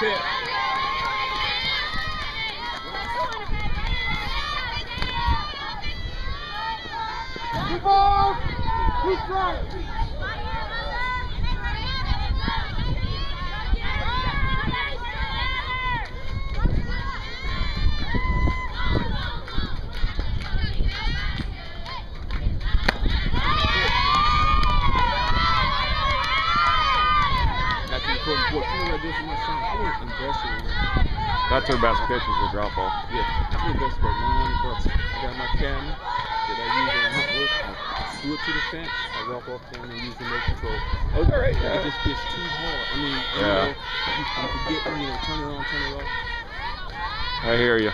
pit. Keep on! Keep trying! That's her best pitch, is the drop off. Yeah, I invested about $900. I got my camera that I use on hunt work. I screw it to the fence. I walk off camera and use remote control. Oh, all right. Yeah. It just gets too hard. I mean, you know, I'm forgetting, you know, turn it on, turn it off. I hear you.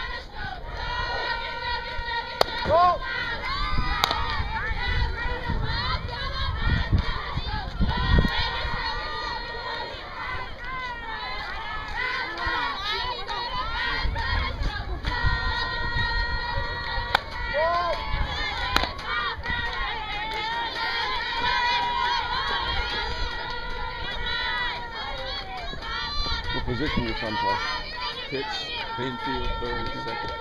Go! What position your son play? Pitch, infield, third, and second.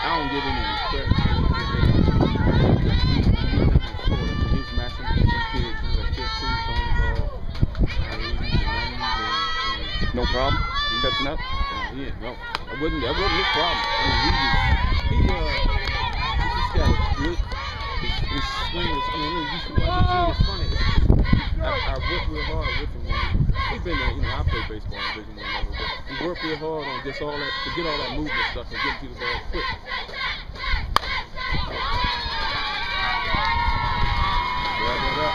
I don't give him any credit. He's matching some kids. He's like 15 throwing the ball. No problem? You catching up? Yeah, no. That wasn't his problem. I mean, he's just got a good, his swing is, I mean, you should watch his swing, it's funny. I work real hard with him. We've been there, you know, I play baseball in Division I level, but we work real hard on just all that, to get all that movement stuff and get to the ball quick. Grab that up.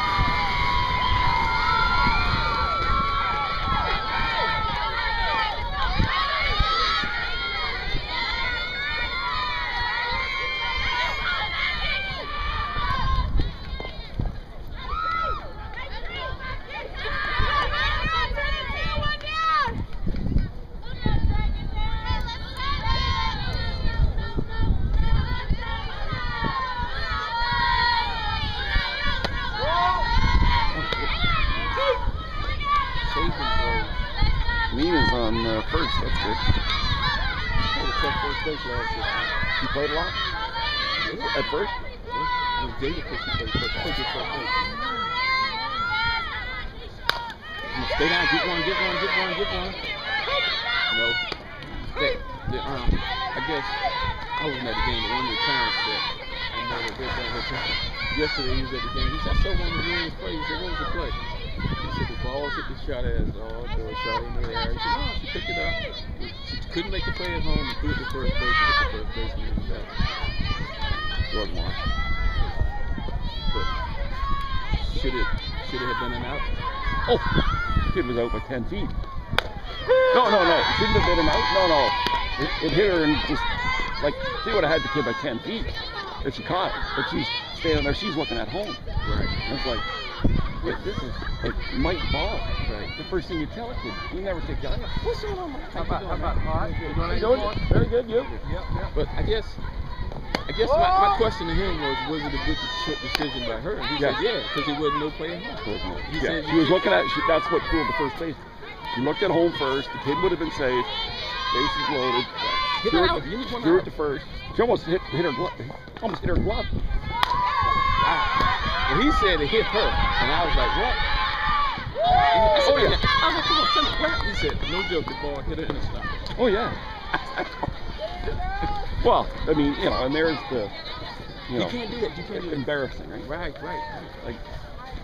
Nina's on first, that's good. I was tough first base last year. You played a lot? Yeah. At first? Yeah. It was Jada because she played first. I played first base. Stay down, get one. No. I guess I wasn't at the game, but one of the parents said, I know that they're down here. Yesterday he was at the game. He said, I saw one of the Williams play. He said, what was the play? He said, the ball hit the shot at us. Oh, the shot in the air. He said, no, she picked it up. She couldn't make the play at home and threw it to first base and hit the first baseman in the back. Good one. But should it have been an out? Oh, kid was out by 10 feet. No. Shouldn't have been an out. No. It hit her and just, like, she would have had the kid by 10 feet if she caught it. But she's standing there, she's looking at home. Right. And it's like, wait, this is like Mike Ball. Right. The first thing you tell a kid, you never take the eye. What's going on? How about Hart? You doing? Very good, you? Yep. But I guess my question to him was it a good decision by her? And he said, yeah, because he wasn't no play at home. He said, she was looking at, that's what fooled the first base. She looked at home first, the kid would have been safe, bases loaded, threw it to first. She almost hit her glove. Almost hit her glove. Wow. Well, he said it hit her, and I was like, what? Oh, yeah. I was like, come on, tell me what? He said, no joke, the ball hit her in the stomach. Oh, yeah. Well, I mean, you know, and there's the, you know, can't do that. You can't do that. Embarrassing, right? Right. Like,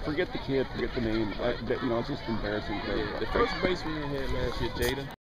forget the kid, forget the name. You know, it's just embarrassing. Yeah, the first baseman they had last year, Jada.